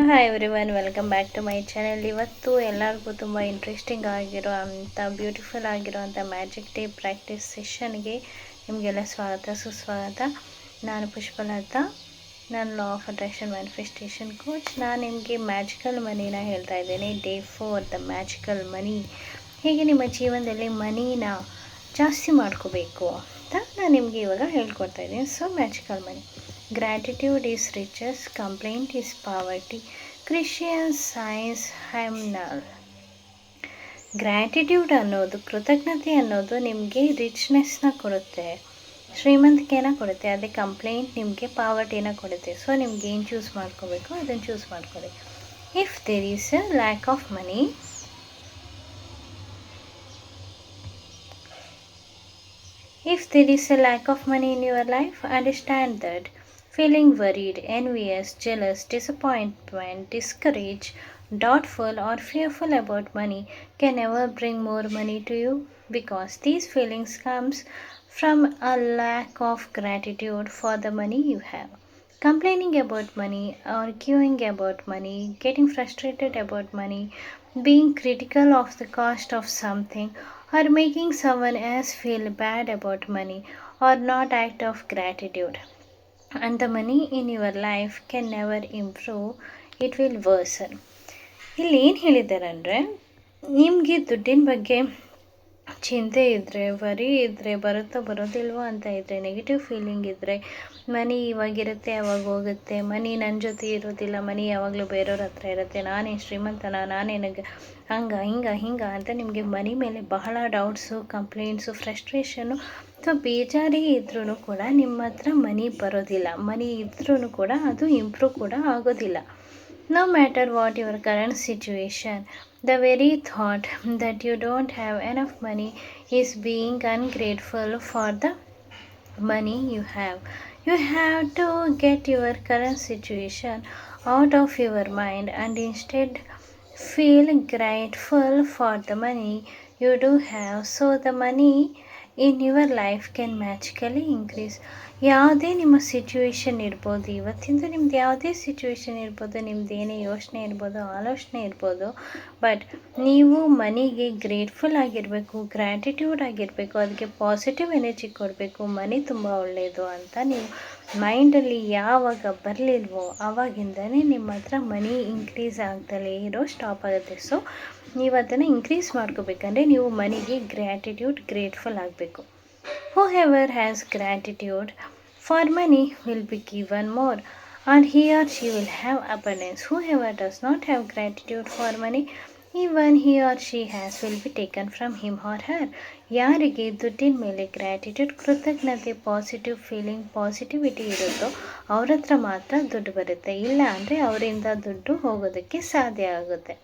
Hi everyone, welcome back to my channel. ಇವತ್ತು ಎಲ್ಲರಿಗೂ ತುಂಬ ಇಂಟ್ರೆಸ್ಟಿಂಗ್ ಆಗಿರೋ ಅಂಥ ಬ್ಯೂಟಿಫುಲ್ ಆಗಿರೋಂಥ ಮ್ಯಾಜಿಕ್ ಟೇ ಪ್ರಾಕ್ಟೀಸ್ ಸೆಷನ್ಗೆ ನಿಮಗೆಲ್ಲ ಸ್ವಾಗತ ಸುಸ್ವಾಗತ. ನಾನು ಪುಷ್ಪಲತಾ, ನಾನು law of attraction manifestation coach. ನಾನು ನಿಮಗೆ ಮ್ಯಾಜಿಕಲ್ ಮನಿನ ಹೇಳ್ತಾ ಇದ್ದೇನೆ. ಡೇ 4 ದ ಮ್ಯಾಜಿಕಲ್ ಮನಿ. ಹೇಗೆ ನಿಮ್ಮ ಜೀವನದಲ್ಲಿ ಮನಿನ ಜಾಸ್ತಿ ಮಾಡ್ಕೋಬೇಕು ಅಂತ ನಾನು ನಿಮಗೆ ಇವಾಗ ಹೇಳ್ಕೊಡ್ತಾ ಇದ್ದೀನಿ. So magical money. Gratitude is riches, complaint is poverty. Christian Science Hymnal. Gratitude ಅನ್ನೋದು, ಕೃತಜ್ಞತೆ ಅನ್ನೋದು ನಿಮಗೆ ರಿಚ್ನೆಸ್ನ ಕೊಡುತ್ತೆ, ಶ್ರೀಮಂತಿಕೆನ ಕೊಡುತ್ತೆ. ಅದೇ ಕಂಪ್ಲೇಂಟ್ ನಿಮಗೆ ಪಾವರ್ಟಿನ ಕೊಡುತ್ತೆ. ಸೊ ನಿಮ್ಗೆ ಏನು ಚೂಸ್ ಮಾಡ್ಕೋಬೇಕು ಅದನ್ನು ಚೂಸ್ ಮಾಡ್ಕೊಳ್ಳಿ. If there is a lack of money, if there is a lack of money in your life, understand that feeling worried, envious, jealous, disappointment, discouraged, doubtful or fearful about money can never bring more money to you, because these feelings comes from a lack of gratitude for the money you have. Complaining about money, arguing about money, getting frustrated about money, being critical of the cost of something, or making someone else feel bad about money are not act of gratitude. And the money in your life can never improve, it will worsen. ಇಲ್ಲಿ ಏನು ಹೇಳಿದ್ದಾರೆ ಅಂದರೆ, ನಿಮಗೆ ದುಡ್ಡಿನ ಬಗ್ಗೆ ಚಿಂತೆ ಇದ್ದರೆ, worry ಇದ್ದರೆ, ಬರುತ್ತೋ ಬರೋದಿಲ್ವೋ ಅಂತ ಇದ್ದರೆ, ನೆಗೆಟಿವ್ ಫೀಲಿಂಗ್ ಇದ್ದರೆ, ಮನಿ ಇವಾಗಿರುತ್ತೆ ಯಾವಾಗ ಹೋಗುತ್ತೆ, ಮನಿ ನನ್ನ ಜೊತೆ ಇರೋದಿಲ್ಲ, ಮನಿ ಯಾವಾಗಲೂ ಬೇರೆಯವ್ರ ಹತ್ರ ಇರುತ್ತೆ, ನಾನೇನು ಶ್ರೀಮಂತನ, ನಾನೇನಾಗ ಹಿಂಗೆ ಅಂತ ನಿಮಗೆ ಮನಿ ಮೇಲೆ ಬಹಳ ಡೌಟ್ಸು, ಕಂಪ್ಲೇಂಟ್ಸು, ಫ್ರಸ್ಟ್ರೇಷನ್ನು ಅಥವಾ ಬೇಜಾರೇ ಇದ್ರೂ ಕೂಡ ನಿಮ್ಮ ಹತ್ರ ಮನಿ ಬರೋದಿಲ್ಲ. ಮನಿ ಇದ್ರೂ ಕೂಡ ಅದು ಇಂಪ್ರೂವ್ ಕೂಡ ಆಗೋದಿಲ್ಲ. No matter what your current situation, the very thought that you don't have enough money is being ungrateful for the money you have. You have to get your current situation out of your mind and instead feel grateful for the money you do have, so the money in your life can magically increase. ಯಾವುದೇ ನಿಮ್ಮ situation ಇರ್ಬೋದು, ಇವತ್ತಿಂದ ನಿಮ್ದು ಯಾವುದೇ situation ಇರ್ಬೋದು, ನಿಮ್ದು ಏನೇ ಯೋಚನೆ ಇರ್ಬೋದು, ಆಲೋಚನೆ ಇರ್ಬೋದು, ಬಟ್ ನೀವು ಮನಿಗೆ ಗ್ರೇಟ್ಫುಲ್ ಆಗಿರಬೇಕು, ಗ್ರ್ಯಾಟಿಟ್ಯೂಡ್ ಆಗಿರಬೇಕು, ಅದಕ್ಕೆ ಪಾಸಿಟಿವ್ ಎನರ್ಜಿ ಕೊಡಬೇಕು. ಮನಿ ತುಂಬ ಒಳ್ಳೆಯದು ಅಂತ ನೀವು ಮೈಂಡಲ್ಲಿ ಯಾವಾಗ ಬರಲಿಲ್ವೋ ಆವಾಗಿಂದನೇ ನಿಮ್ಮ ಹತ್ರ ಮನಿ ಇನ್ಕ್ರೀಸ್ ಆಗ್ದಲೇ ಇರೋ ಸ್ಟಾಪ್ ಆಗುತ್ತೆ. ಸೊ ನೀವು ಅದನ್ನು ಇನ್ಕ್ರೀಸ್ ಮಾಡ್ಕೋಬೇಕಂದ್ರೆ ನೀವು ಮನಿಗೆ ಗ್ರೇಟ್ಫುಲ್ ಆಗಬೇಕು. Whoever has gratitude for money will be given more, and he or she will have abundance. Whoever does not have gratitude for money, even he or she has will be taken from him or her. ಯಾರಿಗೆ ದುಡ್ಡಿನ ಮೇಲೆ gratitude, ಕೃತಜ್ಞತೆ, positive feeling, positivity ಇರುತ್ತೋ ಅವ್ರ ಹತ್ರ ಮಾತ್ರ ದುಡ್ಡು ಬರುತ್ತೆ. ಇಲ್ಲ ಅಂದರೆ ಅವರಿಂದ ದುಡ್ಡು ಹೋಗೋದಕ್ಕೆ ಸಾಧ್ಯ ಆಗುತ್ತೆ.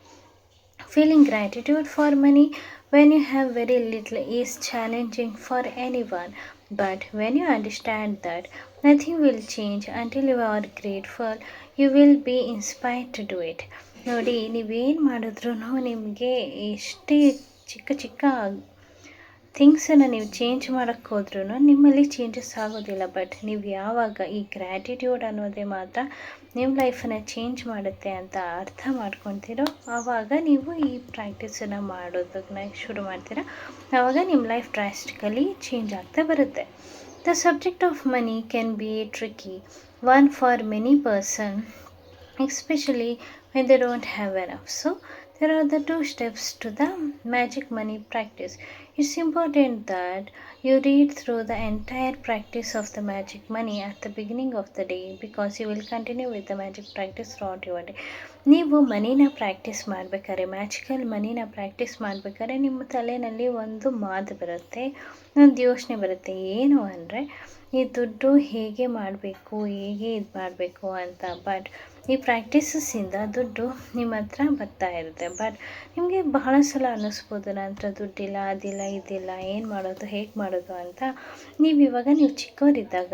Feeling gratitude for money when you have very little is challenging for anyone, but when you understand that nothing will change until you are grateful, you will be inspired to do it. ನೋಡಿ, ನೀವೇನು ಮಾಡಿದ್ರೂ ನಿಮಗೆ ಎಷ್ಟೇ ಚಿಕ್ಕ ಥಿಂಗ್ಸನ್ನು ನೀವು change ಮಾಡೋಕ್ಕೆ ಹೋದ್ರೂ ನಿಮ್ಮಲ್ಲಿ ಚೇಂಜಸ್ ಆಗೋದಿಲ್ಲ. ಬಟ್ ನೀವು ಯಾವಾಗ ಈ ಗ್ರ್ಯಾಟಿಟ್ಯೂಡ್ ಅನ್ನೋದೇ ಮಾತ್ರ ನಿಮ್ಮ ಲೈಫನ್ನು ಚೇಂಜ್ ಮಾಡುತ್ತೆ ಅಂತ ಅರ್ಥ ಮಾಡ್ಕೊತೀರೋ ಆವಾಗ ನೀವು ಈ ಪ್ರಾಕ್ಟೀಸನ್ನು ಮಾಡೋದನ್ನ ಶುರು ಮಾಡ್ತೀರಾ. ಆವಾಗ ನಿಮ್ಮ ಲೈಫ್ ಡ್ರಾಸ್ಟಿಕಲಿ ಚೇಂಜ್ ಆಗ್ತಾ ಬರುತ್ತೆ. The subject of money can be tricky one for many person, especially when they don't have enough. So there are the 2 steps to the magic money practice. It's important that you read through the entire practice of the magic money at the beginning of the day, because you will continue with the magic practice throughout your day. ನೀವು ಮನಿನ practice ಮಾಡಬೇಕಾದ್ರೆ, magical ಮನಿನ practice ಮಾಡಬೇಕಾದ್ರೆ ನಿಮ್ಮ ತಲೆಯಲ್ಲಿ ಒಂದು ಮಾತು ಬರುತ್ತೆ, ಒಂದು ಯೋಚನೆ ಬರುತ್ತೆ. ಏನು ಅಂದರೆ, ಈ ದುಡ್ಡು ಹೇಗೆ ಮಾಡಬೇಕು, ಹೇಗೆ ಇದು ಮಾಡಬೇಕು ಅಂತ. ಬಟ್ ಈ ಪ್ರಾಕ್ಟೀಸಸ್ಸಿಂದ ದುಡ್ಡು ನಿಮ್ಮ ಹತ್ರ ಬರ್ತಾ ಇರುತ್ತೆ. ಬಟ್ ನಿಮಗೆ ಬಹಳ ಸಲ ಅನ್ನಿಸ್ಬೋದು, ನನ್ನ ಹತ್ರ ದುಡ್ಡಿಲ್ಲ, ಅದಿಲ್ಲ, ಇದಿಲ್ಲ, ಏನು ಮಾಡೋದು, ಹೇಗೆ ಮಾಡೋದು ಅಂತ. ನೀವು ಚಿಕ್ಕವರಿದ್ದಾಗ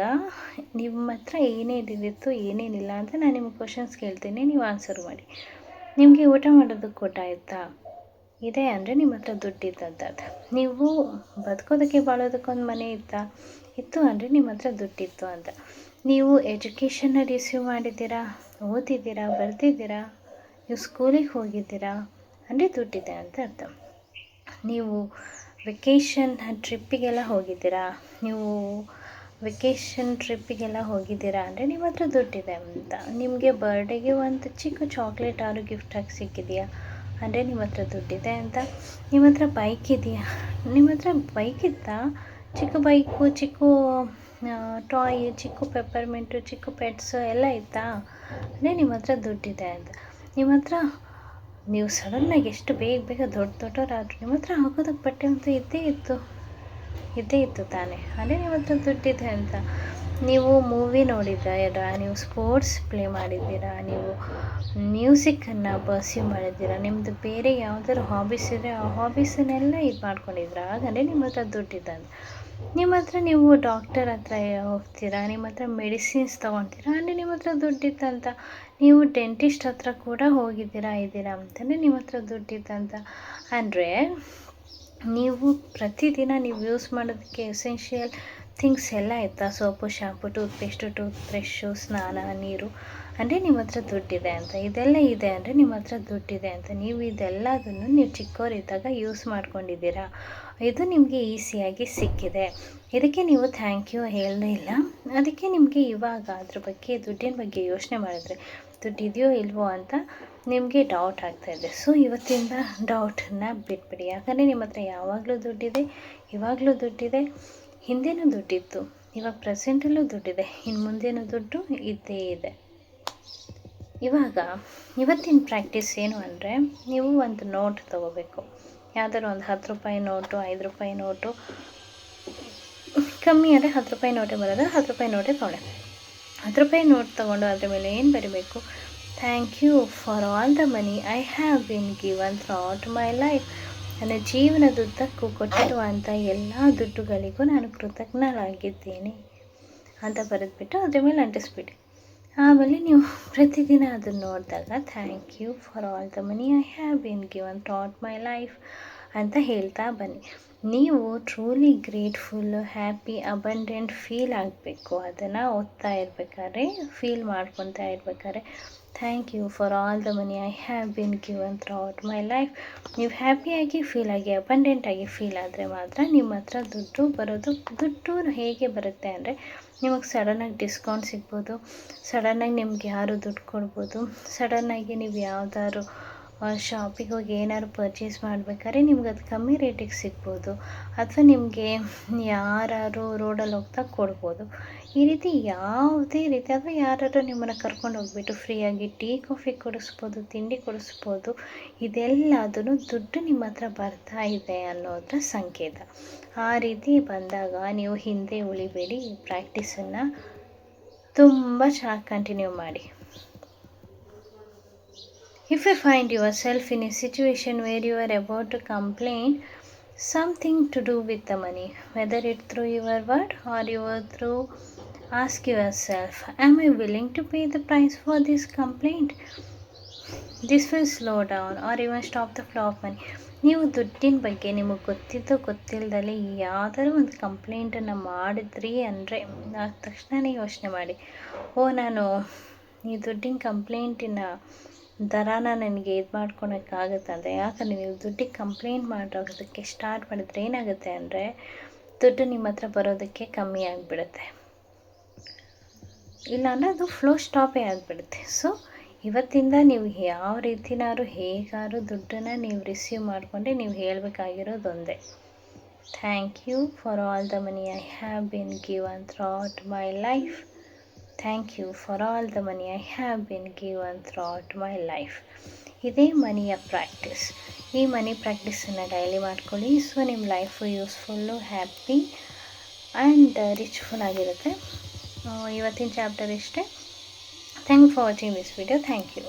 ನಿಮ್ಮ ಹತ್ರ ಏನೇನಿತ್ತು, ಏನೇನಿಲ್ಲ ಅಂತ ನಾನು ನಿಮಗೆ ಕ್ವಶನ್ಸ್ ಕೇಳ್ತೀನಿ, ನೀವು ಆನ್ಸರ್ ಮಾಡಿ. ನಿಮಗೆ ಊಟ ಮಾಡೋದಕ್ಕೆ ಊಟ ಆಯಿತಾ? ಇದೆ ಅಂದರೆ ನಿಮ್ಮ ಹತ್ರ ದುಡ್ಡಿದ್ದಂಥದ್ದು. ನೀವು ಬದುಕೋದಕ್ಕೆ ಬಾಳೋದಕ್ಕೊಂದು ಮನೆ ಇತ್ತು ಅಂದರೆ ನಿಮ್ಮ ಹತ್ರ ದುಡ್ಡಿತ್ತು ಅಂತ. ನೀವು ಎಜುಕೇಷನ್ನ ರಿಸೀವ್ ಮಾಡಿದ್ದೀರಾ, ಓದಿದ್ದೀರಾ, ಬರ್ತಿದ್ದೀರಾ, ನೀವು ಸ್ಕೂಲಿಗೆ ಹೋಗಿದ್ದೀರಾ ಅಂದರೆ ದುಡ್ಡಿದೆ ಅಂತ ಅರ್ಥ. ನೀವು ವೆಕೇಷನ್ ಟ್ರಿಪ್ಪಿಗೆಲ್ಲ ಹೋಗಿದ್ದೀರಾ, ನೀವು ವೆಕೇಷನ್ ಟ್ರಿಪ್ಪಿಗೆಲ್ಲ ಹೋಗಿದ್ದೀರಾ ಅಂದರೆ ನಿಮ್ಮ ಹತ್ರ ದುಡ್ಡಿದೆ ಅಂತ. ನಿಮಗೆ ಬರ್ಡೇಗೆ ಒಂದು ಚಿಕ್ಕ ಚಾಕ್ಲೇಟ್ ಆದ್ರೂ ಗಿಫ್ಟಾಗಿ ಸಿಕ್ಕಿದೆಯಾ ಅಂದರೆ ನಿಮ್ಮ ಹತ್ರ ದುಡ್ಡಿದೆ ಅಂತ. ನಿಮ್ಮ ಹತ್ರ ಬೈಕ್ ಇದೆಯಾ, ನಿಮ್ಮ ಹತ್ರ ಬೈಕ್ ಇತ್ತಾ, ಚಿಕ್ಕ ಬೈಕು, ಚಿಕ್ಕ ಟಾಯ್, ಚಿಕ್ಕ ಪೆಪ್ಪರ್ಮೆಂಟು, ಚಿಕ್ಕ ಪೆಟ್ಸು ಎಲ್ಲ ಇತ್ತಾ ಅಂದರೆ ನಿಮ್ಮ ಹತ್ರ ದುಡ್ಡಿದೆ ಅಂತ. ನಿಮ್ಮ ಹತ್ರ ನೀವು ಸಡನ್ನಾಗಿ ಎಷ್ಟು ಬೇಗ ಬೇಗ ದೊಡ್ಡವರಾದ್ರು ನಿಮ್ಮ ಹತ್ರ ಹಾಕೋದಕ್ಕೆ ಬಟ್ಟೆ ಅಂತೂ ಇದ್ದೇ ಇತ್ತು ತಾನೇ, ಅಂದರೆ ನಿಮ್ಮ ಹತ್ರ ದುಡ್ಡಿದೆ ಅಂತ. ನೀವು ಮೂವಿ ನೋಡಿದ್ದೀರಾ, ನೀವು ಸ್ಪೋರ್ಟ್ಸ್ ಪ್ಲೇ ಮಾಡಿದ್ದೀರಾ, ನೀವು ಮ್ಯೂಸಿಕ್ಕನ್ನು ಪರ್ಸ್ಯೂ ಮಾಡಿದ್ದೀರಾ, ನಿಮ್ಮದು ಬೇರೆ ಯಾವುದಾದ್ರು ಹಾಬೀಸ್ ಇದ್ದರೆ ಆ ಹಾಬೀಸನ್ನೆಲ್ಲ ಇದು ಮಾಡ್ಕೊಂಡಿದ್ದೀರಾ, ಹಾಗಂದರೆ ನಿಮ್ಮ ಹತ್ರ ದುಡ್ಡಿದೆ ಅಂತ. ನಿಮ್ಮ ಹತ್ರ ನೀವು ಡಾಕ್ಟರ್ ಹತ್ರ ಹೋಗ್ತೀರಾ, ನಿಮ್ಮ ಹತ್ರ ಮೆಡಿಸಿನ್ಸ್ ತೊಗೊತೀರಾ ಅಂದರೆ ನಿಮ್ಮ ಹತ್ರ ದುಡ್ಡಿತ್ತಂತ. ನೀವು ಡೆಂಟಿಸ್ಟ್ ಹತ್ರ ಕೂಡ ಇದ್ದೀರಾ ಅಂತಂದರೆ ನಿಮ್ಮ ಹತ್ರ ದುಡ್ಡಿತ್ತಂತ. ಅಂದರೆ ನೀವು ಪ್ರತಿದಿನ ನೀವು ಯೂಸ್ ಮಾಡೋದಕ್ಕೆ ಎಸೆನ್ಷಿಯಲ್ ಥಿಂಗ್ಸ್ ಎಲ್ಲ ಇತ್ತಾ, ಸೋಪು, ಶಾಂಪು, ಟೂತ್ಪೇಸ್ಟು, ಟೂತ್ಬ್ರಷ್ಷು, ಸ್ನಾನ, ನೀರು ಅಂದರೆ ನಿಮ್ಮ ಹತ್ರ ದುಡ್ಡಿದೆ ಅಂತ. ಇದೆಲ್ಲ ಇದೆ ಅಂದರೆ ನಿಮ್ಮ ಹತ್ರ ದುಡ್ಡಿದೆ ಅಂತ. ನೀವು ಇದೆಲ್ಲದನ್ನು ನೀವು ಚಿಕ್ಕವರಿದ್ದಾಗ ಯೂಸ್ ಮಾಡ್ಕೊಂಡಿದ್ದೀರಾ, ಇದು ನಿಮಗೆ ಈಸಿಯಾಗಿ ಸಿಕ್ಕಿದೆ, ಇದಕ್ಕೆ ನೀವು ಥ್ಯಾಂಕ್ ಯು ಹೇಳಲೇ ಇಲ್ಲ. ಅದಕ್ಕೆ ನಿಮಗೆ ಇವಾಗ ಅದ್ರ ಬಗ್ಗೆ, ದುಡ್ಡಿನ ಬಗ್ಗೆ ಯೋಚನೆ ಮಾಡಿದ್ರೆ ದುಡ್ಡಿದೆಯೋ ಇಲ್ವೋ ಅಂತ ನಿಮಗೆ ಡೌಟ್ ಆಗ್ತಾಯಿದೆ. ಸೊ ಇವತ್ತಿಂದ ಡೌಟನ್ನು ಬಿಟ್ಬಿಡಿ, ಯಾಕಂದರೆ ನಿಮ್ಮ ಹತ್ರ ಯಾವಾಗಲೂ ದುಡ್ಡಿದೆ, ಇವಾಗಲೂ ದುಡ್ಡಿದೆ, ಹಿಂದೆನೂ ದುಡ್ಡಿತ್ತು, ಇವಾಗ ಪ್ರೆಸೆಂಟಲ್ಲೂ ದುಡ್ಡಿದೆ, ಇನ್ನು ಮುಂದೇನೂ ದುಡ್ಡು ಇದ್ದೇ ಇದೆ. ಇವಾಗ ಇವತ್ತಿನ ಪ್ರಾಕ್ಟೀಸ್ ಏನು ಅಂದರೆ, ನೀವು ಒಂದು ನೋಟ್ ತೊಗೋಬೇಕು, ಯಾವುದಾದ್ರು ಒಂದು 10 ರೂಪಾಯಿ ನೋಟು, 5 ರೂಪಾಯಿ ನೋಟು, ಕಮ್ಮಿ ಅಂದರೆ 10 ರೂಪಾಯಿ ನೋಟೇ ಬರೋದು, 10 ರೂಪಾಯಿ ನೋಟೇ ತೊಗೊಂಡೆ. 10 ರೂಪಾಯಿ ನೋಟ್ ತೊಗೊಂಡು ಅದ್ರ ಮೇಲೆ ಏನು ಬರೀಬೇಕು, thank you for all the money I have been given throughout my life. ನನ್ನ ಜೀವನದುದ್ದಕ್ಕೂ ಕೊಟ್ಟಿರುವಂಥ ಎಲ್ಲ ದುಡ್ಡುಗಳಿಗೂ ನಾನು ಕೃತಜ್ಞಳಾಗಿದ್ದೇನೆ ಅಂತ ಬರೆದ್ಬಿಟ್ಟು ಅದ್ರ ಮೇಲೆ ಅಂಟಿಸ್ಬಿಡಿ. ಆಮೇಲೆ ನೀವು ಪ್ರತಿದಿನ ಅದನ್ನು ನೋಡಿದಾಗ thank you for all the money I have been given throughout my life ಅಂತ ಹೇಳ್ತಾ ಬನ್ನಿ. ನೀವು truly grateful, happy, abundant feel ಆಗಬೇಕು. ಅದನ್ನು ಓದ್ತಾ ಇರಬೇಕಾದ್ರೆ, ಫೀಲ್ ಮಾಡ್ಕೊತಾ ಇರಬೇಕಾದ್ರೆ thank you for all the money I have been given throughout my life. ನೀವು ಹ್ಯಾಪಿಯಾಗಿ ಫೀಲ್ ಆಗಿ, ಅಬಂಡೆಂಟಾಗಿ ಫೀಲ್ ಆದರೆ ಮಾತ್ರ ನಿಮ್ಮ ಹತ್ರ ದುಡ್ಡು ಬರೋದು. ದುಡ್ಡು ಹೇಗೆ ಬರುತ್ತೆ ಅಂದರೆ, ನಿಮಗೆ ಸಡನ್ನಾಗಿ ಡಿಸ್ಕೌಂಟ್ ಸಿಗ್ಬೋದು, ಸಡನ್ನಾಗಿ ನಿಮ್ಗೆ ಯಾರು ದುಡ್ಡು ಕೊಡ್ಬೋದು, ಸಡನ್ನಾಗಿ ನೀವು ಯಾವ್ದಾದ್ರು ಶಾಪಿಗೆ ಹೋಗಿ ಏನಾದ್ರು ಪರ್ಚೇಸ್ ಮಾಡ್ಬೇಕಾದ್ರೆ ನಿಮ್ಗೆ ಅದು ಕಮ್ಮಿ ರೇಟಿಗೆ ಸಿಗ್ಬೋದು, ಅಥವಾ ನಿಮಗೆ ಯಾರು ರೋಡಲ್ಲಿ ಹೋಗ್ತಾ ಕೊಡ್ಬೋದು. ಈ ರೀತಿ ಯಾವುದೇ ರೀತಿ, ಅಥವಾ ಯಾರಾದರೂ ನಿಮ್ಮನ್ನು ಕರ್ಕೊಂಡು ಹೋಗ್ಬಿಟ್ಟು ಫ್ರೀಯಾಗಿ ಟೀ ಕಾಫಿ ಕೊಡಿಸ್ಬೋದು, ತಿಂಡಿ ಕೊಡಿಸ್ಬೋದು. ಇದೆಲ್ಲದೂ ದುಡ್ಡು ನಿಮ್ಮ ಹತ್ರ ಬರ್ತಾ ಇದೆ ಅನ್ನೋದ್ರ ಸಂಕೇತ. ಆ ರೀತಿ ಬಂದಾಗ ನೀವು ಹಿಂದೆ ಉಳಿಬೇಡಿ, ಈ ಪ್ರಾಕ್ಟೀಸನ್ನು ತುಂಬ ಚೆನ್ನಾಗಿ ಕಂಟಿನ್ಯೂ ಮಾಡಿ. If you find yourself in a situation where you are about to complain something to do with the money, whether it's through your word or through, ask yourself, am I willing to pay the price for this complaint? This will slow down or even stop the flow of money. ನೀವು ದುಡ್ಡಿನ ಬಗ್ಗೆ ನಿಮಗೆ ಗೊತ್ತಿದ್ದು ಗೊತ್ತಿಲ್ಲದಲ್ಲಿ ಯಾವುದಾದ್ರು ಒಂದು ಕಂಪ್ಲೇಂಟನ್ನು ಮಾಡಿದ್ರಿ ಅಂದರೆ ತಕ್ಷಣವೇ ಯೋಚನೆ ಮಾಡಿ, ನಾನು ಈ ದುಡ್ಡಿನ ಕಂಪ್ಲೇಂಟಿನ ದರಾನ ನನಗೆ ಇದು ಮಾಡ್ಕೊಳಕ್ಕಾಗುತ್ತೆ ಅಂತ. ಯಾಕಂದರೆ ನೀವು ದುಡ್ಡಿಗೆ ಕಂಪ್ಲೇಂಟ್ ಮಾಡೋದಕ್ಕೆ ಸ್ಟಾರ್ಟ್ ಮಾಡಿದ್ರೆ ಏನಾಗುತ್ತೆ ಅಂದರೆ, ದುಡ್ಡು ನಿಮ್ಮ ಹತ್ರ ಬರೋದಕ್ಕೆ ಕಮ್ಮಿ ಆಗಿಬಿಡುತ್ತೆ, ಇಲ್ಲಾಂದರೆ ಅದು ಫ್ಲೋ ಸ್ಟಾಪೇ ಆಗಿಬಿಡುತ್ತೆ. ಸೊ ಇವತ್ತಿಂದ ನೀವು ಯಾವ ರೀತಿನಾದ್ರು ಹೇಗಾದ್ರು ದುಡ್ಡನ್ನು ನೀವು ರಿಸೀವ್ ಮಾಡಿಕೊಂಡೆ ನೀವು ಹೇಳಬೇಕಾಗಿರೋದು ಒಂದೇ, thank you for all the money I have been given throughout my life. Thank you for all the money I have been given throughout my life. ಇದೇ ಮನಿಯ ಪ್ರಾಕ್ಟೀಸ್. ಈ ಮನಿ ಪ್ರಾಕ್ಟೀಸನ್ನು ಡೈಲಿ ಮಾಡ್ಕೊಳ್ಳಿ. ಸೊ ನಿಮ್ಮ life useful, happy and richful ಆಗಿರುತ್ತೆ. ಇವತ್ತಿನ chapter ಇಷ್ಟೇ. Thank for watching this video. Thank you.